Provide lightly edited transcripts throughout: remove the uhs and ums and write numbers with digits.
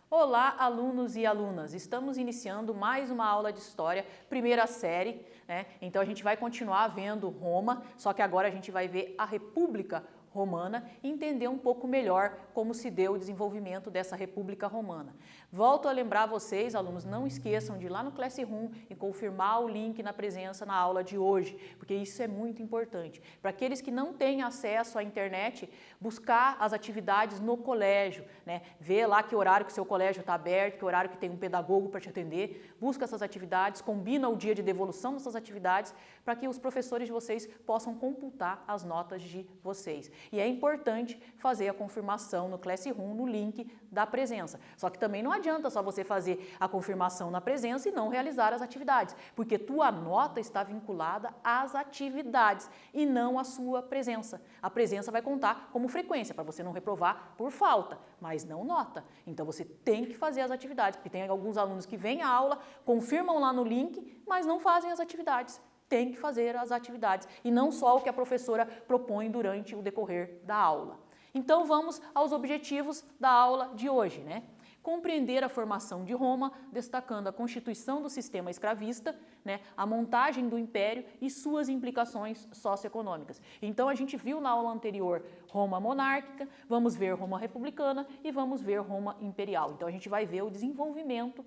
Olá, alunos e alunas! Estamos iniciando mais uma aula de História, primeira série, né? Então a gente vai continuar vendo Roma, só que agora a gente vai ver a República Romana e entender um pouco melhor como se deu o desenvolvimento dessa República Romana. Volto a lembrar vocês, alunos, não esqueçam de ir lá no Classroom e confirmar o link na presença na aula de hoje, porque isso é muito importante. Para aqueles que não têm acesso à internet, buscar as atividades no colégio, né? Ver lá que horário que o seu colégio está aberto, que horário que tem um pedagogo para te atender, busca essas atividades, combina o dia de devolução dessas atividades para que os professores de vocês possam computar as notas de vocês. E é importante fazer a confirmação no Classroom, no link da presença. Só que também não adianta só você fazer a confirmação na presença e não realizar as atividades, porque tua nota está vinculada às atividades e não à sua presença. A presença vai contar como frequência, para você não reprovar por falta, mas não nota. Então você tem que fazer as atividades, porque tem alguns alunos que vêm à aula, confirmam lá no link, mas não fazem as atividades. Tem que fazer as atividades e não só o que a professora propõe durante o decorrer da aula. Então vamos aos objetivos da aula de hoje, né? Compreender a formação de Roma, destacando a constituição do sistema escravista, né, a montagem do império e suas implicações socioeconômicas. Então a gente viu na aula anterior Roma monárquica, vamos ver Roma republicana e vamos ver Roma imperial. Então a gente vai ver o desenvolvimento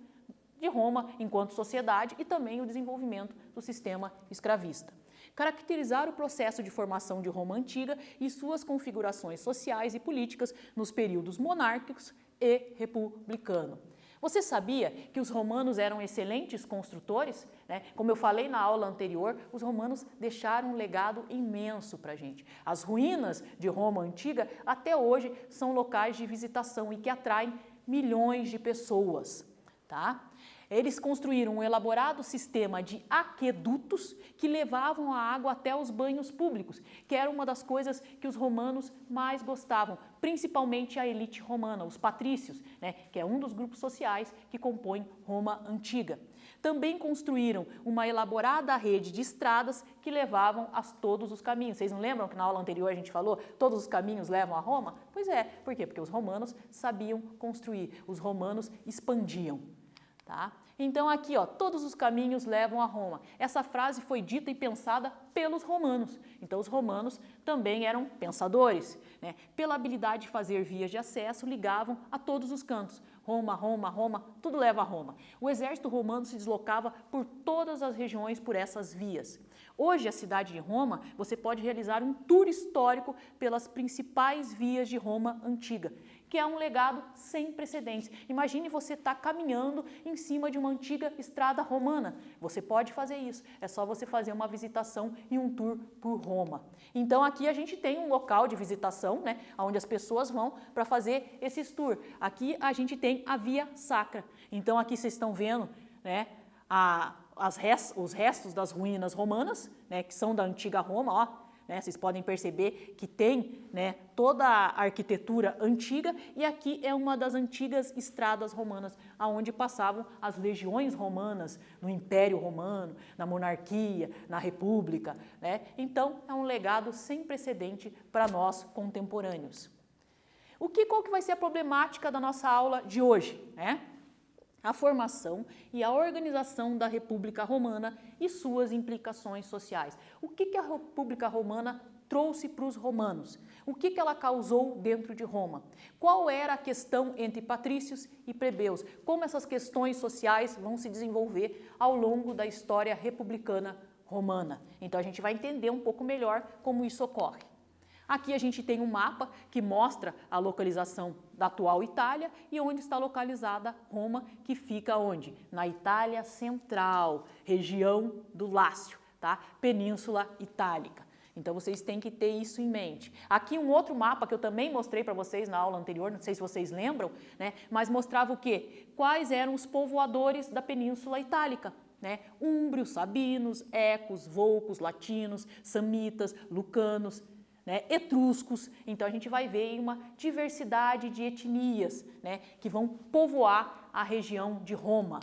de Roma enquanto sociedade e também o desenvolvimento do sistema escravista. Caracterizar o processo de formação de Roma antiga e suas configurações sociais e políticas nos períodos monárquicos e republicano. Você sabia que os romanos eram excelentes construtores? Né? Como eu falei na aula anterior, os romanos deixaram um legado imenso para a gente. As ruínas de Roma antiga até hoje são locais de visitação e que atraem milhões de pessoas. Tá? Eles construíram um elaborado sistema de aquedutos que levavam a água até os banhos públicos, que era uma das coisas que os romanos mais gostavam, principalmente a elite romana, os patrícios, né, que é um dos grupos sociais que compõem Roma antiga. Também construíram uma elaborada rede de estradas que levavam a todos os caminhos. Vocês não lembram que na aula anterior a gente falou todos os caminhos levam a Roma? Pois é, por quê? Porque os romanos sabiam construir, os romanos expandiam. Tá? Então aqui, ó, todos os caminhos levam a Roma. Essa frase foi dita e pensada pelos romanos. Então os romanos também eram pensadores, né? Pela habilidade de fazer vias de acesso, ligavam a todos os cantos. Roma, Roma, Roma, tudo leva a Roma. O exército romano se deslocava por todas as regiões por essas vias. Hoje, a cidade de Roma, você pode realizar um tour histórico pelas principais vias de Roma antiga, que é um legado sem precedentes. Imagine você estar caminhando em cima de uma antiga estrada romana. Você pode fazer isso, é só você fazer uma visitação e um tour por Roma. Então aqui a gente tem um local de visitação, né, onde as pessoas vão para fazer esses tours. Aqui a gente tem a Via Sacra. Então aqui vocês estão vendo, né, os restos das ruínas romanas, né, que são da antiga Roma, ó. Né, vocês podem perceber que tem, né, toda a arquitetura antiga e aqui é uma das antigas estradas romanas, onde passavam as legiões romanas, no Império Romano, na monarquia, na República. Né? Então é um legado sem precedente para nós contemporâneos. Qual que vai ser a problemática da nossa aula de hoje? Né? A formação e a organização da República Romana e suas implicações sociais. O que a República Romana trouxe para os romanos? O que ela causou dentro de Roma? Qual era a questão entre patrícios e plebeus? Como essas questões sociais vão se desenvolver ao longo da história republicana romana? Então a gente vai entender um pouco melhor como isso ocorre. Aqui a gente tem um mapa que mostra a localização da atual Itália e onde está localizada Roma, que fica onde? Na Itália Central, região do Lácio, tá? Península Itálica. Então vocês têm que ter isso em mente. Aqui um outro mapa que eu também mostrei para vocês na aula anterior, não sei se vocês lembram, né? Mas mostrava o quê? Quais eram os povoadores da Península Itálica. Né? Úmbrios, sabinos, ecos, volcos, latinos, samitas, lucanos, né, etruscos. Então a gente vai ver uma diversidade de etnias, né, que vão povoar a região de Roma.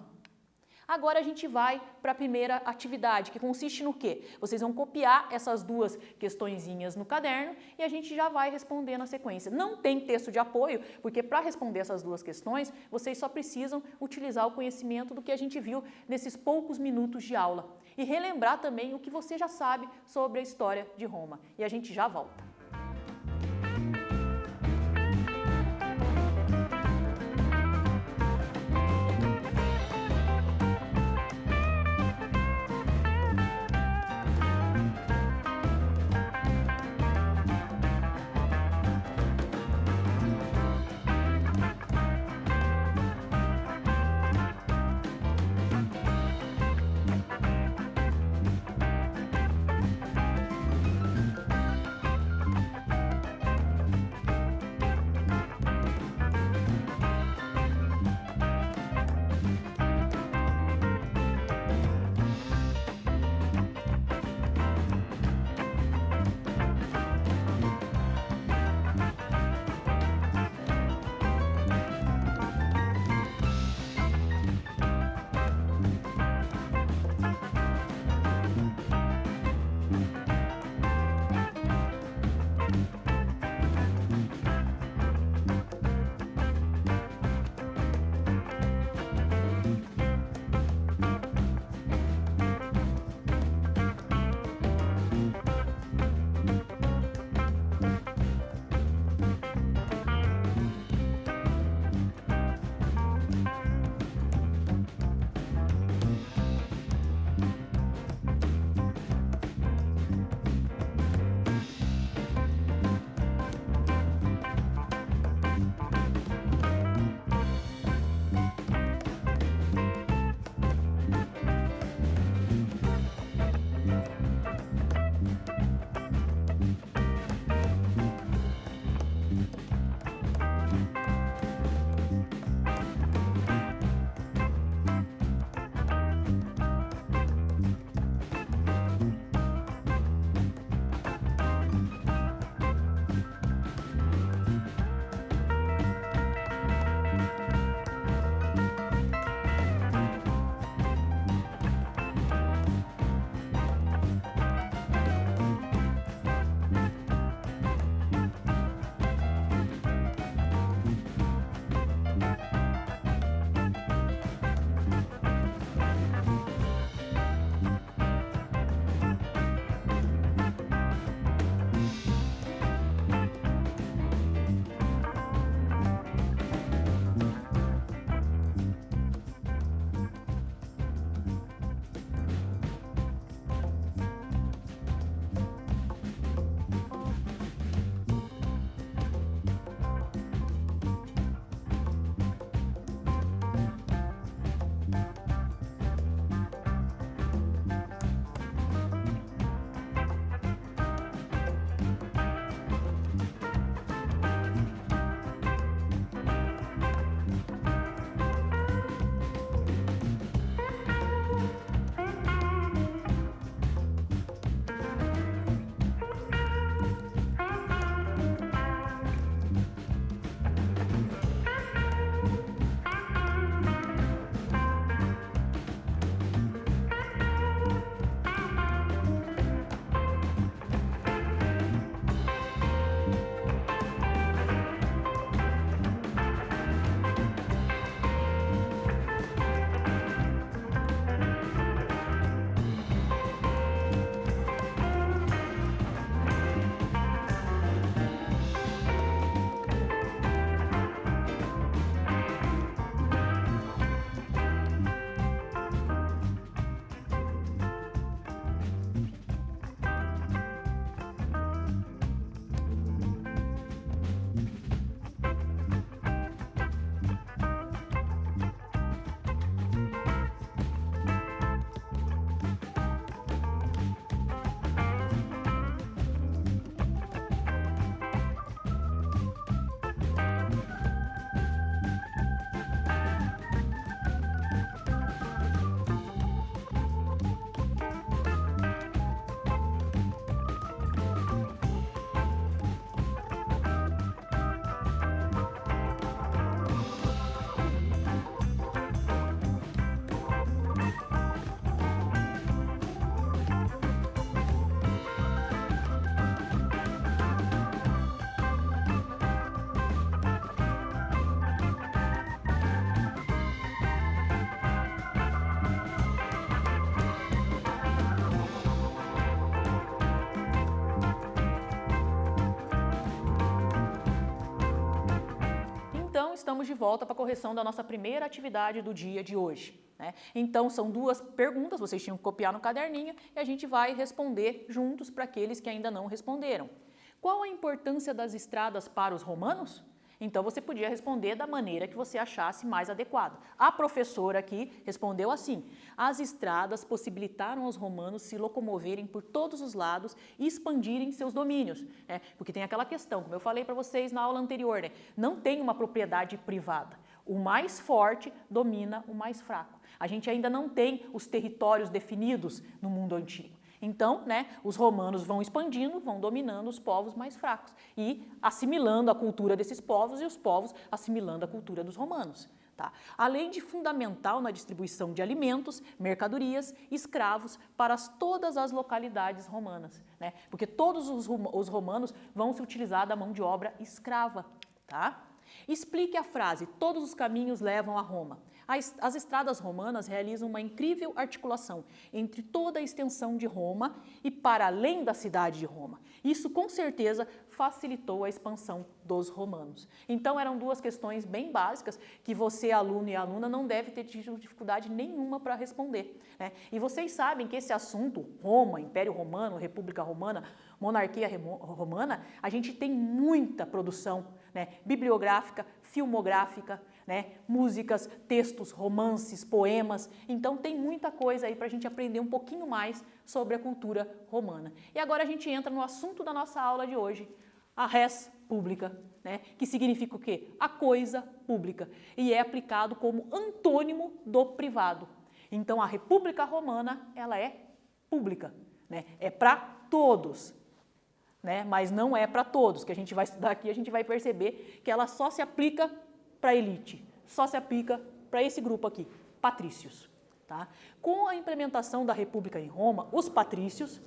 Agora a gente vai para a primeira atividade, que consiste no quê? Vocês vão copiar essas duas questõezinhas no caderno e a gente já vai responder na sequência. Não tem texto de apoio, porque para responder essas duas questões, vocês só precisam utilizar o conhecimento do que a gente viu nesses poucos minutos de aula. E relembrar também o que você já sabe sobre a história de Roma. E a gente já volta. estamos de volta para a correção da nossa primeira atividade do dia de hoje, né? Então, são duas perguntas, vocês tinham que copiar no caderninho e a gente vai responder juntos para aqueles que ainda não responderam. Qual a importância das estradas para os romanos? Então, você podia responder da maneira que você achasse mais adequada. A professora aqui respondeu assim: as estradas possibilitaram aos romanos se locomoverem por todos os lados e expandirem seus domínios. Né? Porque tem aquela questão, como eu falei para vocês na aula anterior, né? Não tem uma propriedade privada. O mais forte domina o mais fraco. A gente ainda não tem os territórios definidos no mundo antigo. Então, né, os romanos vão expandindo, vão dominando os povos mais fracos e assimilando a cultura desses povos e os povos assimilando a cultura dos romanos. Tá? Além de fundamental na distribuição de alimentos, mercadorias, escravos para todas as localidades romanas. Né? Porque todos os romanos vão se utilizar da mão de obra escrava. Tá? Explique a frase: todos os caminhos levam a Roma. As estradas romanas realizam uma incrível articulação entre toda a extensão de Roma e para além da cidade de Roma. Isso, com certeza, facilitou a expansão dos romanos. Então, eram duas questões bem básicas que você, aluno e aluna, não deve ter tido dificuldade nenhuma para responder. Né? E vocês sabem que esse assunto, Roma, Império Romano, República Romana, Monarquia Romana, a gente tem muita produção, né, bibliográfica, filmográfica, né, músicas, textos, romances, poemas. Então tem muita coisa aí para a gente aprender um pouquinho mais sobre a cultura romana. E agora a gente entra no assunto da nossa aula de hoje, a res publica, né, que significa o quê? A coisa pública, e é aplicado como antônimo do privado. Então a República Romana, ela é pública, né, é para todos. Né? Mas não é para todos, que a gente vai estudar aqui, a gente vai perceber que ela só se aplica para a elite, só se aplica para esse grupo aqui, patrícios. Tá? Com a implementação da República em Roma, os patrícios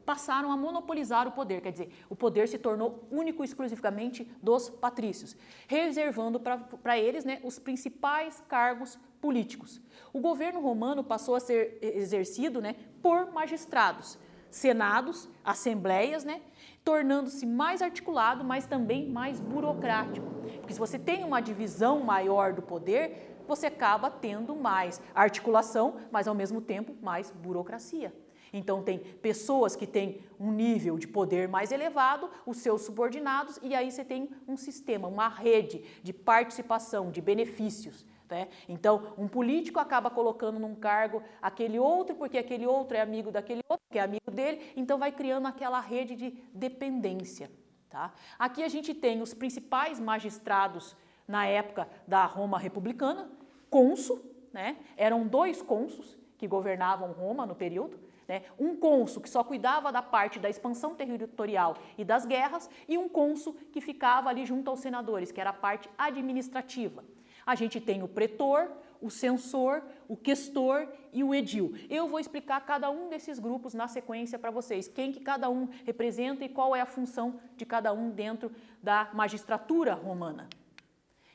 passaram a monopolizar o poder, quer dizer, o poder se tornou único e exclusivamente dos patrícios, reservando para eles, né, os principais cargos políticos. O governo romano passou a ser exercido, né, por magistrados, senados, assembleias, né, tornando-se mais articulado, mas também mais burocrático. Porque se você tem uma divisão maior do poder, você acaba tendo mais articulação, mas ao mesmo tempo mais burocracia. Então tem pessoas que têm um nível de poder mais elevado, os seus subordinados, e aí você tem um sistema, uma rede de participação, de benefícios. Né? Então, um político acaba colocando num cargo aquele outro, porque aquele outro é amigo daquele outro, que é amigo dele, então vai criando aquela rede de dependência. Tá? Aqui a gente tem os principais magistrados na época da Roma republicana, cônsul, né? Eram 2 cônsuls que governavam Roma no período, né? Um cônsul que só cuidava da parte da expansão territorial e das guerras, e um cônsul que ficava ali junto aos senadores, que era a parte administrativa. A gente tem o pretor, o censor, o questor e o edil. Eu vou explicar cada um desses grupos na sequência para vocês, quem que cada um representa e qual é a função de cada um dentro da magistratura romana.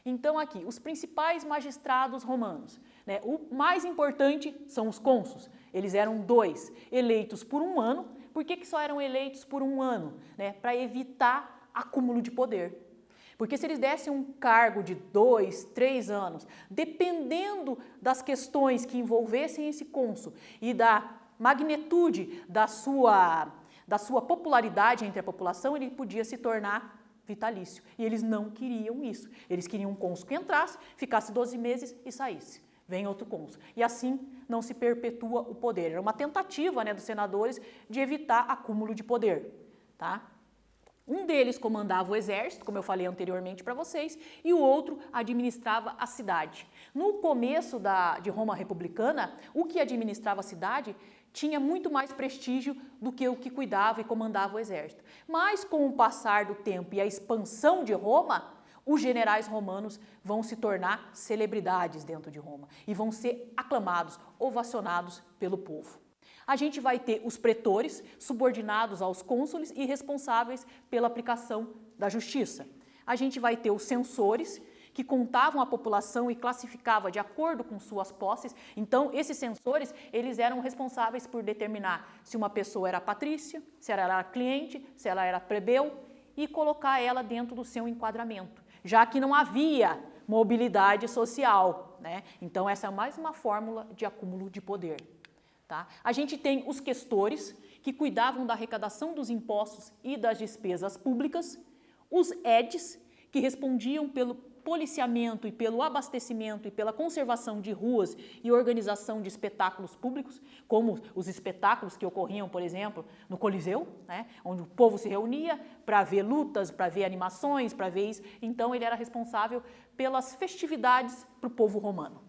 Então aqui, os principais magistrados romanos, né? O mais importante são os cônsuls. Eles eram 2, eleitos por 1 ano. Por que só eram eleitos por 1 ano? Né? Para evitar acúmulo de poder. Porque se eles dessem um cargo de 2, 3 anos, dependendo das questões que envolvessem esse cônsul e da magnitude da sua popularidade entre a população, ele podia se tornar vitalício. E eles não queriam isso. Eles queriam um cônsul que entrasse, ficasse 12 meses e saísse. Vem outro cônsul. E assim não se perpetua o poder. Era uma tentativa, né, dos senadores de evitar acúmulo de poder. Tá? Um deles comandava o exército, como eu falei anteriormente para vocês, e o outro administrava a cidade. No começo de Roma republicana, o que administrava a cidade tinha muito mais prestígio do que o que cuidava e comandava o exército. Mas com o passar do tempo e a expansão de Roma, os generais romanos vão se tornar celebridades dentro de Roma e vão ser aclamados, ovacionados pelo povo. A gente vai ter os pretores, subordinados aos cônsules e responsáveis pela aplicação da justiça. A gente vai ter os censores, que contavam a população e classificavam de acordo com suas posses. Então, esses censores, eles eram responsáveis por determinar se uma pessoa era patrícia, se ela era cliente, se ela era plebeu, e colocar ela dentro do seu enquadramento. já que não havia mobilidade social, né? Então essa é mais uma fórmula de acúmulo de poder. Tá? A gente tem os questores, que cuidavam da arrecadação dos impostos e das despesas públicas, os edis, que respondiam pelo policiamento e pelo abastecimento e pela conservação de ruas e organização de espetáculos públicos, como os espetáculos que ocorriam, por exemplo, no Coliseu, né, onde o povo se reunia para ver lutas, para ver animações, para ver isso. Então, ele era responsável pelas festividades para o povo romano.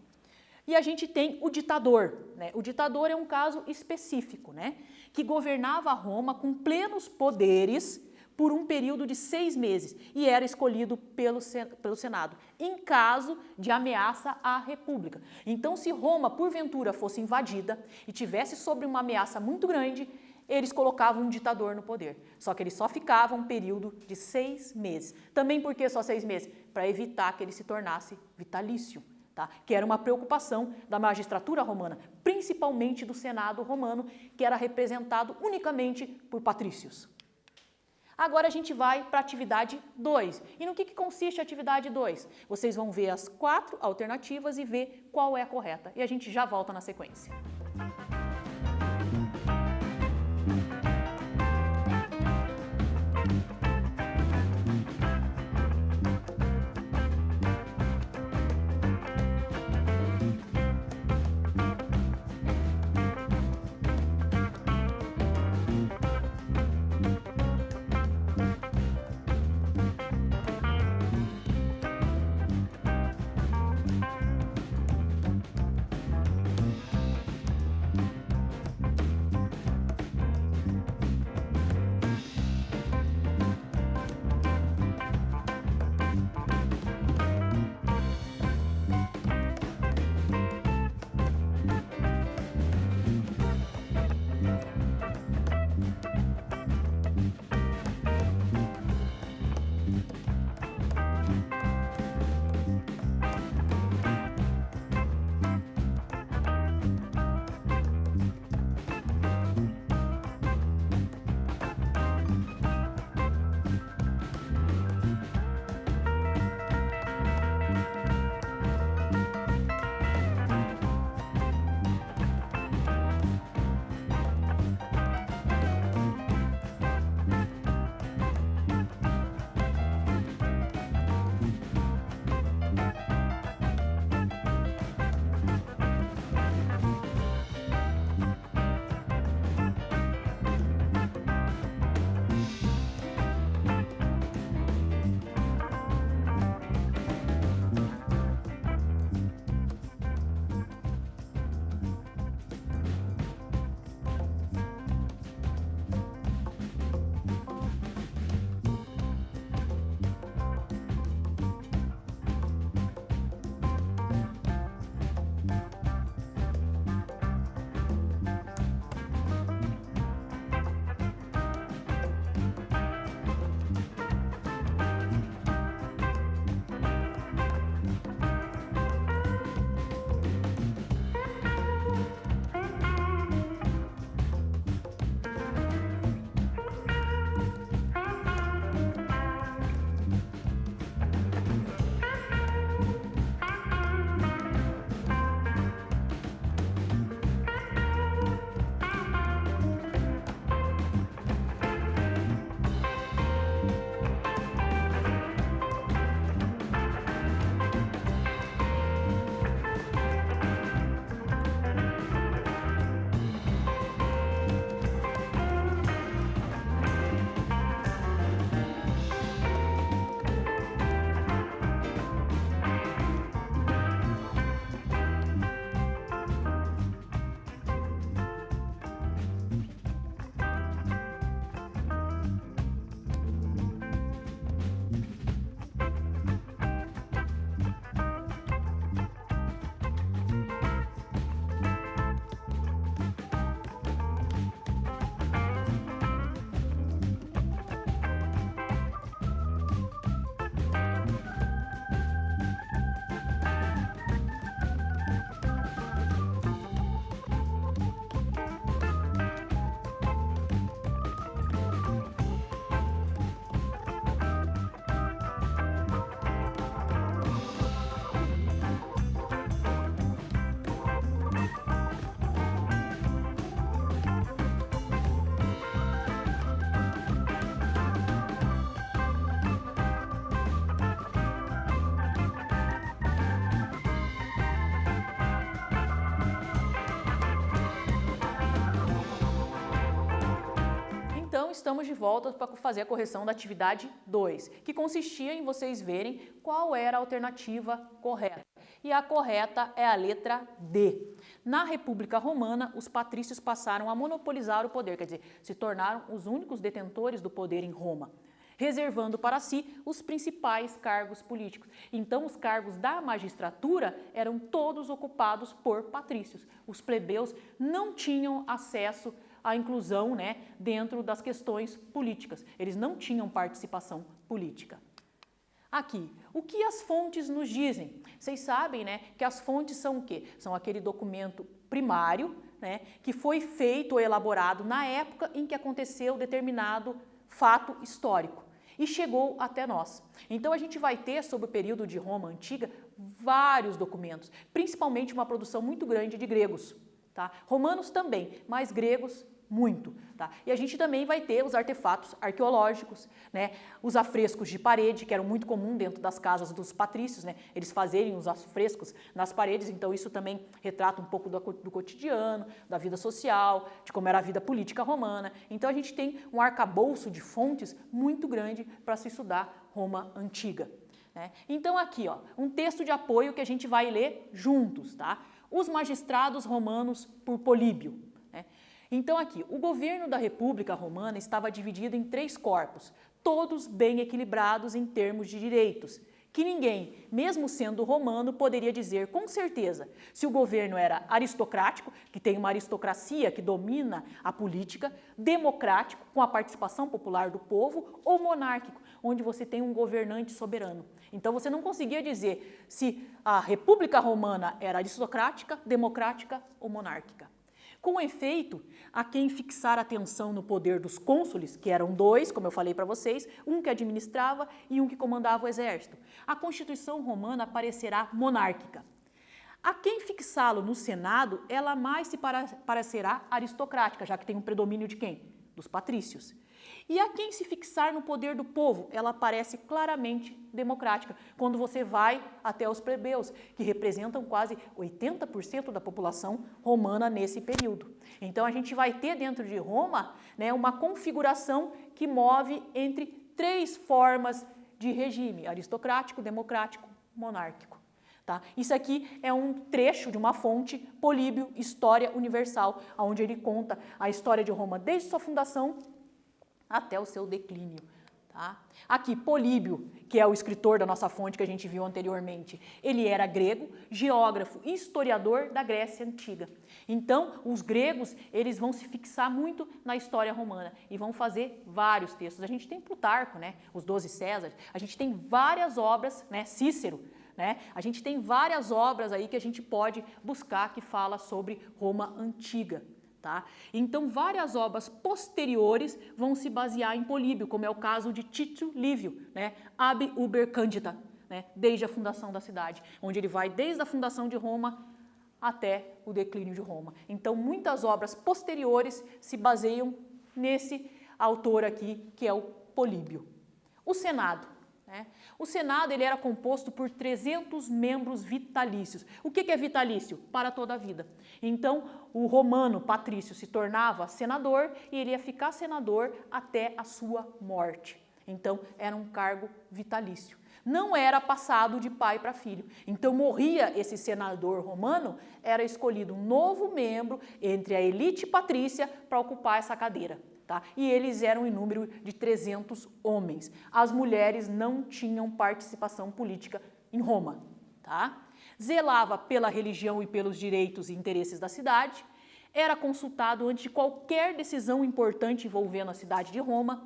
E a gente tem o ditador, né? O ditador é um caso específico, né, que governava Roma com plenos poderes por um período de 6 meses e era escolhido pelo Senado, em caso de ameaça à República. Então, se Roma, porventura, fosse invadida e tivesse sob uma ameaça muito grande, eles colocavam um ditador no poder. Só que ele só ficava um período de 6 meses. Também por que só 6 meses? Para evitar que ele se tornasse vitalício. Tá? Que era uma preocupação da magistratura romana, principalmente do Senado romano, que era representado unicamente por patrícios. Agora a gente vai para a atividade 2. E no que consiste a atividade 2? Vocês vão ver as 4 alternativas e ver qual é a correta. E a gente já volta na sequência. estamos de volta para fazer a correção da atividade 2, que consistia em vocês verem qual era a alternativa correta. E a correta é a letra D. Na República Romana, os patrícios passaram a monopolizar o poder, quer dizer, se tornaram os únicos detentores do poder em Roma, reservando para si os principais cargos políticos. Então, os cargos da magistratura eram todos ocupados por patrícios. Os plebeus não tinham acesso à inclusão, dentro das questões políticas. Eles não tinham participação política. Aqui, o que as fontes nos dizem? Vocês sabem, que as fontes são o quê? São aquele documento primário, que foi feito ou elaborado na época em que aconteceu determinado fato histórico e chegou até nós. Então a gente vai ter, sobre o período de Roma Antiga, vários documentos, principalmente uma produção muito grande de gregos, tá? Romanos também, mas gregos muito, tá? E a gente também vai ter os artefatos arqueológicos, os afrescos de parede, que eram muito comum dentro das casas dos patrícios, eles fazerem os afrescos nas paredes, então isso também retrata um pouco do cotidiano, da vida social, de como era a vida política romana. Então a gente tem um arcabouço de fontes muito grande para se estudar Roma Antiga. Então aqui, um texto de apoio que a gente vai ler juntos, tá? Os magistrados romanos por Políbio. Então aqui, o governo da República Romana estava dividido em 3 corpos, todos bem equilibrados em termos de direitos, que ninguém, mesmo sendo romano, poderia dizer com certeza se o governo era aristocrático, que tem uma aristocracia que domina a política, democrático, com a participação popular do povo, ou monárquico, onde você tem um governante soberano. Então você não conseguia dizer se a República Romana era aristocrática, democrática ou monárquica. Com efeito, a quem fixar atenção no poder dos cônsules, que eram 2, como eu falei para vocês, um que administrava e um que comandava o exército, a Constituição Romana parecerá monárquica. A quem fixá-lo no Senado, ela mais se parecerá aristocrática, já que tem um predomínio de quem? Dos patrícios. E a quem se fixar no poder do povo, ela parece claramente democrática, quando você vai até os plebeus, que representam quase 80% da população romana nesse período. Então a gente vai ter dentro de Roma, uma configuração que move entre 3 formas de regime: aristocrático, democrático, monárquico. Tá? Isso aqui é um trecho de uma fonte, Políbio, História Universal, onde ele conta a história de Roma desde sua fundação até o seu declínio. Tá? Aqui, Políbio, que é o escritor da nossa fonte que a gente viu anteriormente, ele era grego, geógrafo e historiador da Grécia Antiga. Então, os gregos, eles vão se fixar muito na história romana e vão fazer vários textos. A gente tem Plutarco, os 12 Césares, a gente tem várias obras, Cícero, a gente tem várias obras aí que a gente pode buscar que fala sobre Roma Antiga. Tá? Então, várias obras posteriores vão se basear em Políbio, como é o caso de Tito Livio, Ab Uber Candida, desde a fundação da cidade, onde ele vai desde a fundação de Roma até o declínio de Roma. Então, muitas obras posteriores se baseiam nesse autor aqui, que é o Políbio. O Senado. O Senado ele era composto por 300 membros vitalícios. O que é vitalício? Para toda a vida. Então, o romano patrício se tornava senador e ele ia ficar senador até a sua morte. Então, era um cargo vitalício. Não era passado de pai para filho. Então, morria esse senador romano, era escolhido um novo membro entre a elite patrícia para ocupar essa cadeira. Tá? E eles eram em número de 300 homens. As mulheres não tinham participação política em Roma. Tá? Zelava pela religião e pelos direitos e interesses da cidade, era consultado antes de qualquer decisão importante envolvendo a cidade de Roma,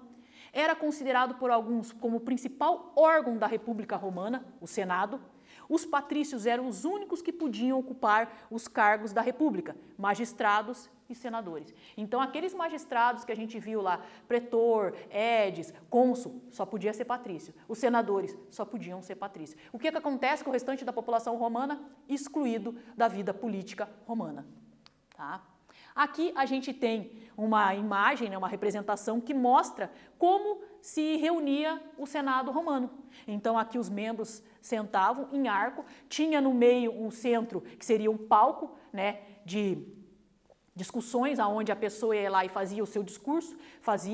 era considerado por alguns como o principal órgão da República Romana, o Senado. Os patrícios eram os únicos que podiam ocupar os cargos da República, magistrados e senadores. Então, aqueles magistrados que a gente viu lá, pretor, edes, cônsul, só podia ser patrício. Os senadores só podiam ser patrícios. O que acontece com o restante da população romana? Excluído da vida política romana. Tá? Aqui a gente tem uma imagem, uma representação que mostra como se reunia o Senado romano. Então aqui os membros sentavam em arco, tinha no meio um centro que seria um palco discussões onde a pessoa ia lá e fazia o seu discurso,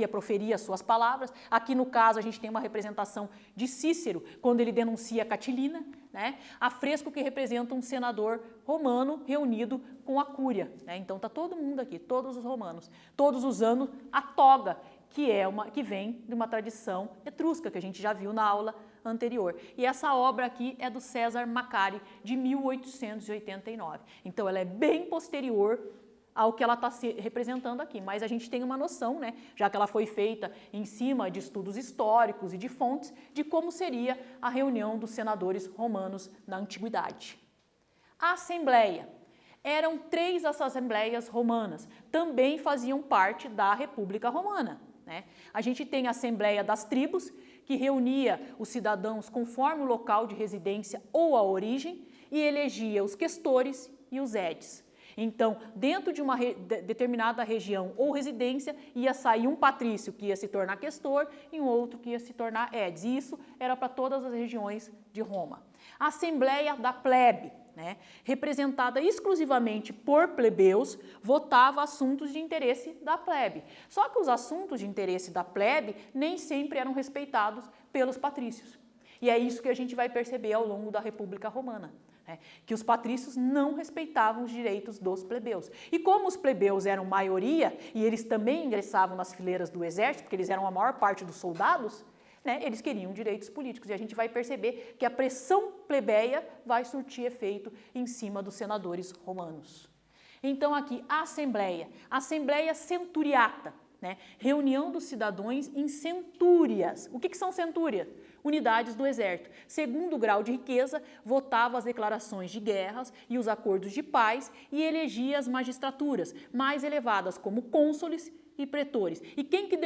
proferia as suas palavras. Aqui no caso a gente tem uma representação de Cícero, quando ele denuncia Catilina, né? Afresco que representa um senador romano reunido com a cúria, né? Então está todo mundo aqui, todos os romanos, todos usando a toga, que vem de uma tradição etrusca, que a gente já viu na aula anterior. E essa obra aqui é do César Macari, de 1889. Então ela é bem posterior ao que ela está se representando aqui, mas a gente tem uma noção, né, já que ela foi feita em cima de estudos históricos e de fontes, de como seria a reunião dos senadores romanos na antiguidade. A Assembleia. Eram 3 assembleias romanas, também faziam parte da República Romana, né? A gente tem a Assembleia das Tribos, que reunia os cidadãos conforme o local de residência ou a origem e elegia os questores e os edes. Então, dentro de uma determinada região ou residência, ia sair um patrício que ia se tornar questor e um outro que ia se tornar edes. E isso era para todas as regiões de Roma. A Assembleia da Plebe, né, representada exclusivamente por plebeus, votava assuntos de interesse da plebe. Só que os assuntos de interesse da plebe nem sempre eram respeitados pelos patrícios. E é isso que a gente vai perceber ao longo da República Romana, né, que os patrícios não respeitavam os direitos dos plebeus. E como os plebeus eram maioria, e eles também ingressavam nas fileiras do exército, porque eles eram a maior parte dos soldados, né, eles queriam direitos políticos. E a gente vai perceber que a pressão plebeia vai surtir efeito em cima dos senadores romanos. Então aqui, a Assembleia Centuriata, né, reunião dos cidadãos em centúrias. O que são centúrias? Unidades do exército. Segundo o grau de riqueza, votava as declarações de guerras e os acordos de paz e elegia as magistraturas mais elevadas, como cônsules e pretores. E quem que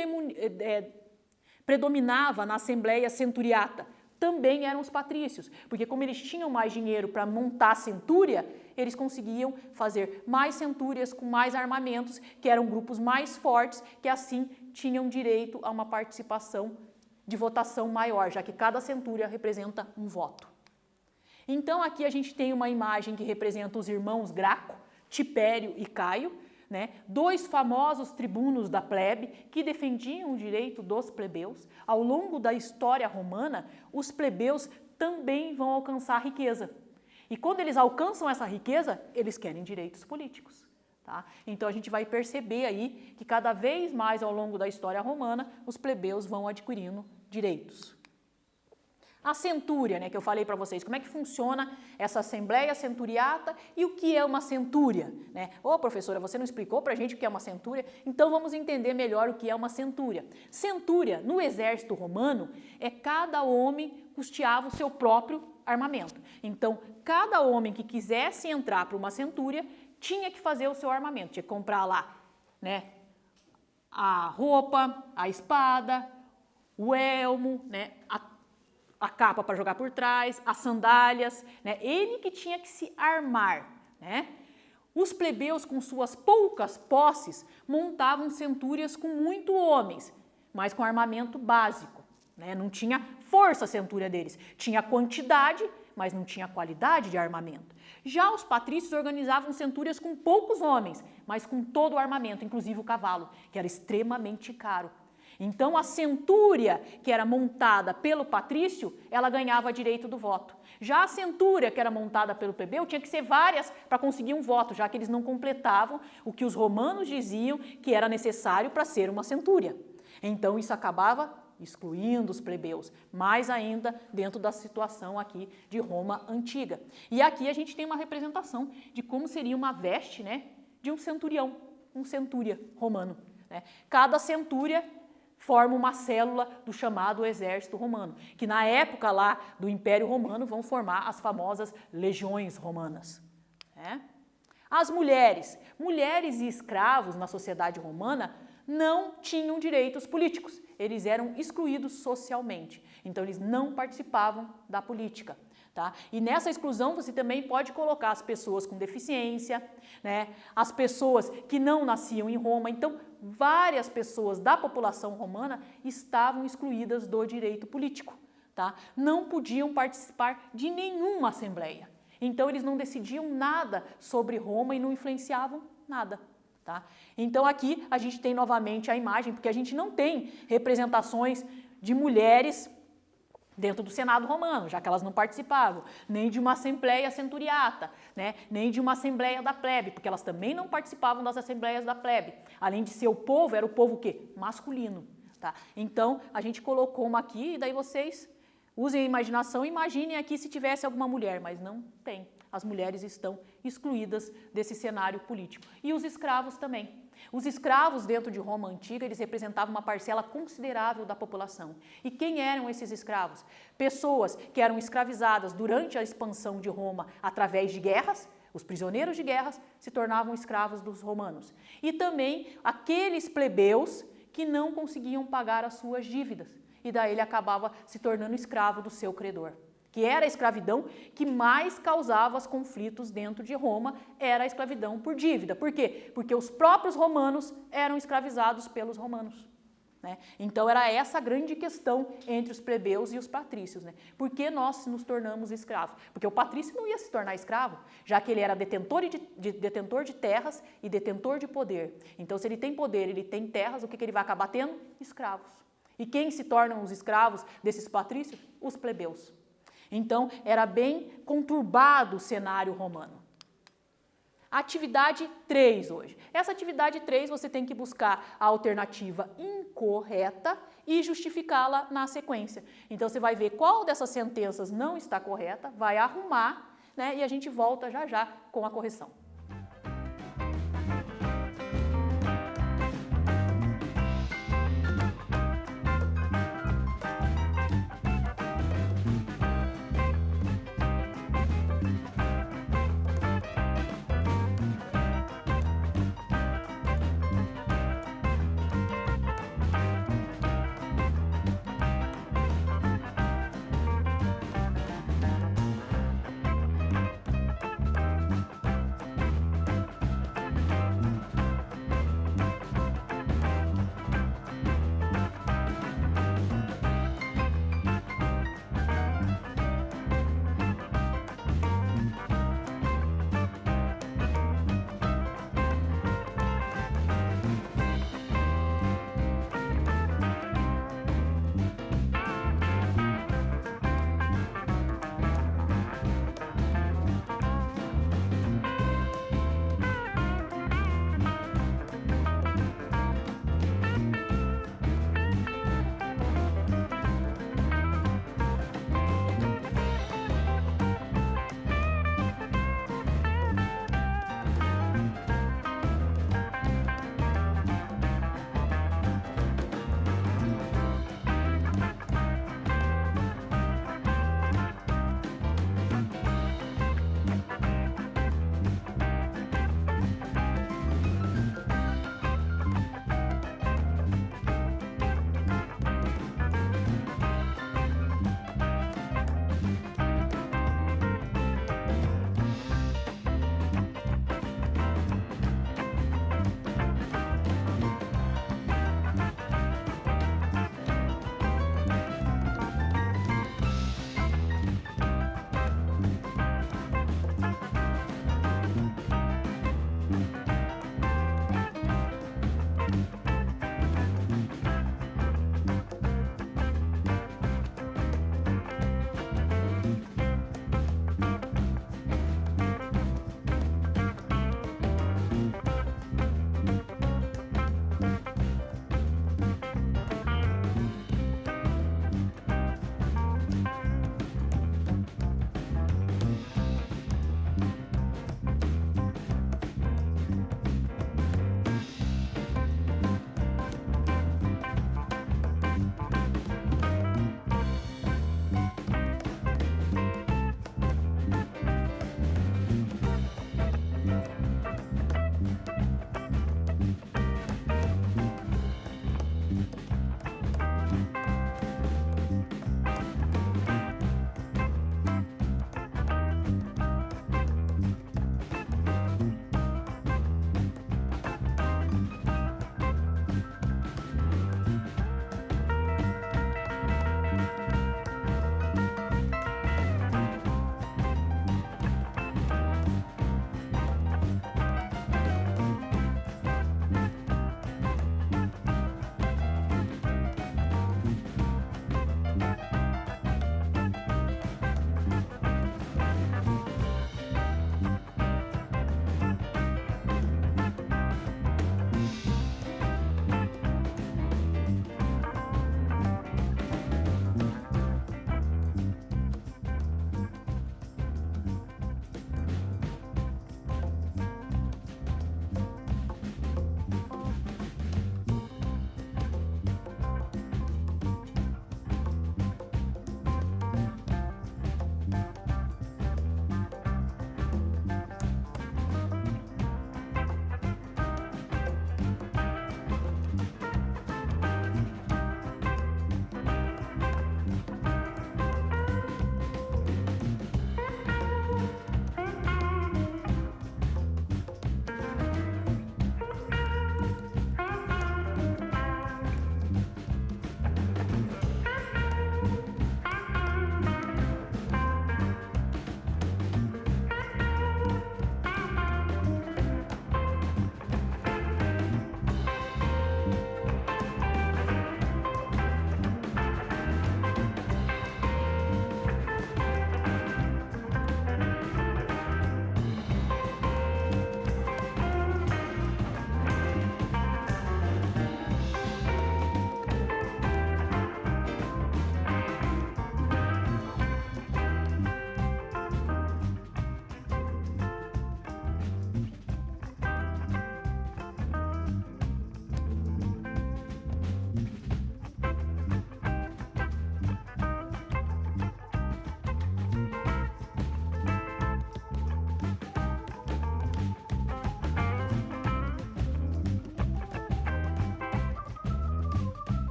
predominava na Assembleia Centuriata? Também eram os patrícios, porque como eles tinham mais dinheiro para montar a centúria, eles conseguiam fazer mais centúrias com mais armamentos, que eram grupos mais fortes, que assim tinham direito a uma participação de votação maior, já que cada centúria representa um voto. Então aqui a gente tem uma imagem que representa os irmãos Graco, Tipério e Caio, né, 2 famosos tribunos da plebe que defendiam o direito dos plebeus. Ao longo da história romana, os plebeus também vão alcançar riqueza. E quando eles alcançam essa riqueza, eles querem direitos políticos. Tá? Então a gente vai perceber aí que cada vez mais ao longo da história romana, os plebeus vão adquirindo direitos. A centúria, né, que eu falei para vocês, como é que funciona essa Assembleia Centuriata e o que é uma centúria? Né? Ô, professora, você não explicou para a gente o que é uma centúria? Então vamos entender melhor o que é uma centúria. Centúria, no exército romano, é cada homem custeava o seu próprio armamento. Então, cada homem que quisesse entrar para uma centúria tinha que fazer o seu armamento, tinha que comprar lá, né, a roupa, a espada, o elmo, né, a capa para jogar por trás, as sandálias, né? Ele que tinha que se armar, né? Os plebeus, com suas poucas posses, montavam centúrias com muito homens, mas com armamento básico, né? Não tinha força a centúria deles, tinha quantidade, mas não tinha qualidade de armamento. Já os patrícios organizavam centúrias com poucos homens, mas com todo o armamento, inclusive o cavalo, que era extremamente caro. Então, a centúria que era montada pelo patrício, ela ganhava direito do voto. Já a centúria que era montada pelo plebeu tinha que ser várias para conseguir um voto, já que eles não completavam o que os romanos diziam que era necessário para ser uma centúria. Então, isso acabava excluindo os plebeus, mais ainda dentro da situação aqui de Roma antiga. E aqui a gente tem uma representação de como seria uma veste, né, de um centurião, um centúria romano, né? Cada centúria forma uma célula do chamado exército romano, que na época lá do Império Romano vão formar as famosas legiões romanas. Né? As mulheres e escravos na sociedade romana não tinham direitos políticos, eles eram excluídos socialmente, então eles não participavam da política. Tá? E nessa exclusão você também pode colocar as pessoas com deficiência, né? As pessoas que não nasciam em Roma. Então, várias pessoas da população romana estavam excluídas do direito político. Tá? Não podiam participar de nenhuma assembleia. Então, eles não decidiam nada sobre Roma e não influenciavam nada. Tá? Então aqui a gente tem novamente a imagem, porque a gente não tem representações de mulheres dentro do Senado romano, já que elas não participavam, nem de uma assembleia centuriata, né? Nem de uma assembleia da plebe, porque elas também não participavam das assembleias da plebe. Além de ser o povo, era o povo o quê? Masculino. Tá? Então a gente colocou uma aqui, e daí vocês usem a imaginação e imaginem aqui se tivesse alguma mulher, mas não tem. As mulheres estão excluídas desse cenário político. E os escravos também. Os escravos dentro de Roma antiga, eles representavam uma parcela considerável da população. E quem eram esses escravos? Pessoas que eram escravizadas durante a expansão de Roma através de guerras. Os prisioneiros de guerras se tornavam escravos dos romanos. E também aqueles plebeus que não conseguiam pagar as suas dívidas. E daí ele acabava se tornando escravo do seu credor. Que era a escravidão que mais causava os conflitos dentro de Roma, era a escravidão por dívida. Por quê? Porque os próprios romanos eram escravizados pelos romanos. Né? Então era essa a grande questão entre os plebeus e os patrícios. Né? Por que nós nos tornamos escravos? Porque o patrício não ia se tornar escravo, já que ele era detentor de terras e detentor de poder. Então se ele tem poder, ele tem terras, o que ele vai acabar tendo? Escravos. E quem se tornam os escravos desses patrícios? Os plebeus. Então, era bem conturbado o cenário romano. Atividade 3 hoje. Essa atividade 3 você tem que buscar a alternativa incorreta e justificá-la na sequência. Então, você vai ver qual dessas sentenças não está correta, vai arrumar, né, e a gente volta já já com a correção.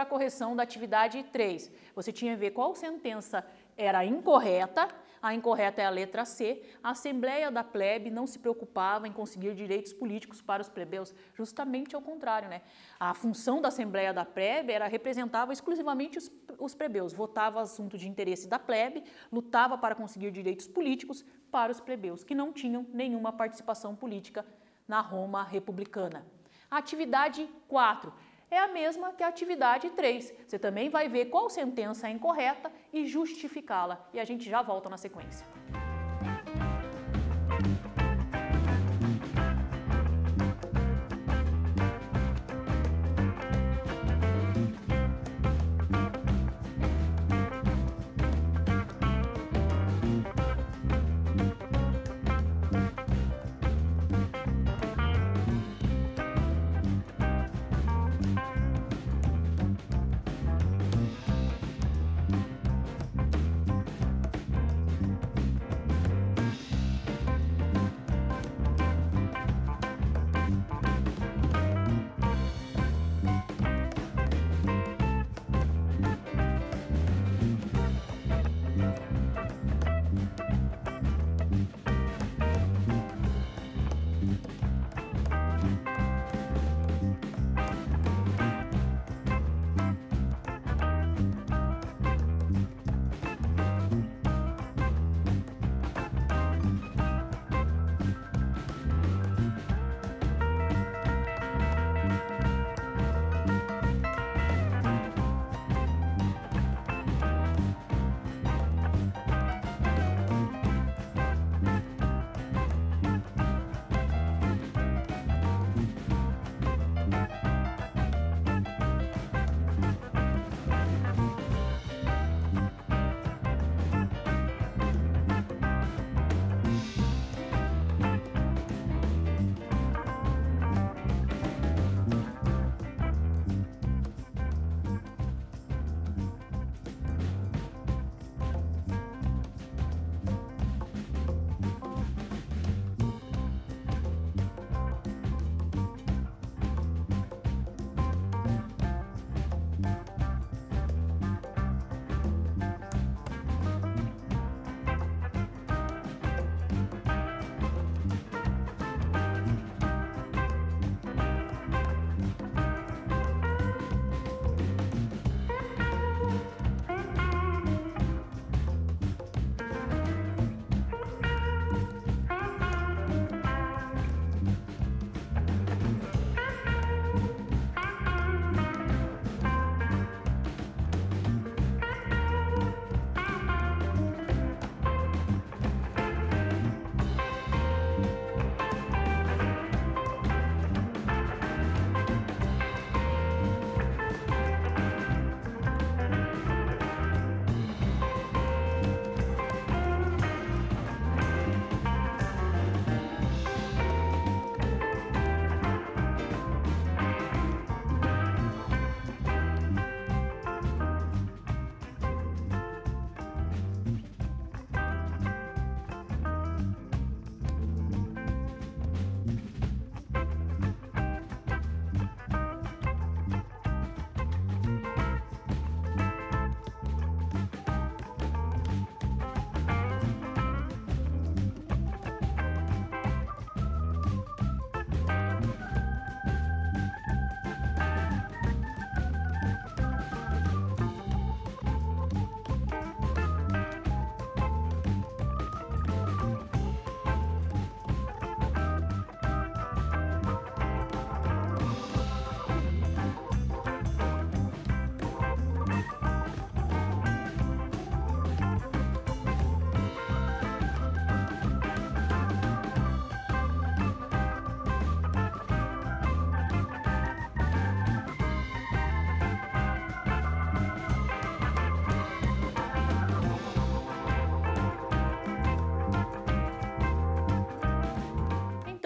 para a correção da atividade 3. Você tinha que ver qual sentença era incorreta. A incorreta é a letra C. A Assembleia da Plebe não se preocupava em conseguir direitos políticos para os plebeus. Justamente ao contrário, né? A função da Assembleia da Plebe representava exclusivamente os plebeus. Votava assunto de interesse da plebe, lutava para conseguir direitos políticos para os plebeus, que não tinham nenhuma participação política na Roma republicana. A atividade 4 é a mesma que a atividade 3. Você também vai ver qual sentença é incorreta e justificá-la. E a gente já volta na sequência.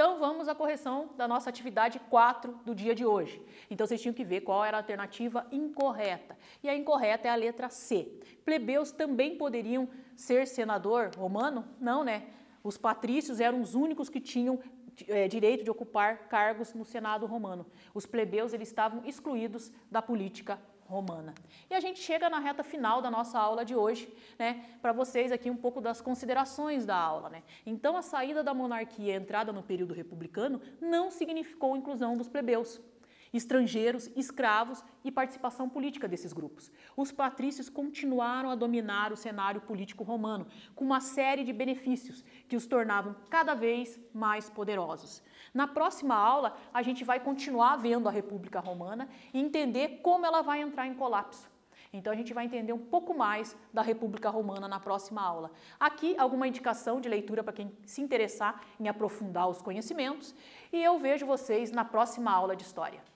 Então vamos à correção da nossa atividade 4 do dia de hoje. Então vocês tinham que ver qual era a alternativa incorreta. E a incorreta é a letra C. Plebeus também poderiam ser senador romano? Não, né? Os patrícios eram os únicos que tinham direito de ocupar cargos no Senado romano. Os plebeus eles estavam excluídos da política Romana. E a gente chega na reta final da nossa aula de hoje, né, para vocês aqui um pouco das considerações da aula, né. Então a saída da monarquia e a entrada no período republicano não significou a inclusão dos plebeus, estrangeiros, escravos e participação política desses grupos. Os patrícios continuaram a dominar o cenário político romano, com uma série de benefícios que os tornavam cada vez mais poderosos. Na próxima aula, a gente vai continuar vendo a República Romana e entender como ela vai entrar em colapso. Então a gente vai entender um pouco mais da República Romana na próxima aula. Aqui alguma indicação de leitura para quem se interessar em aprofundar os conhecimentos e eu vejo vocês na próxima aula de História.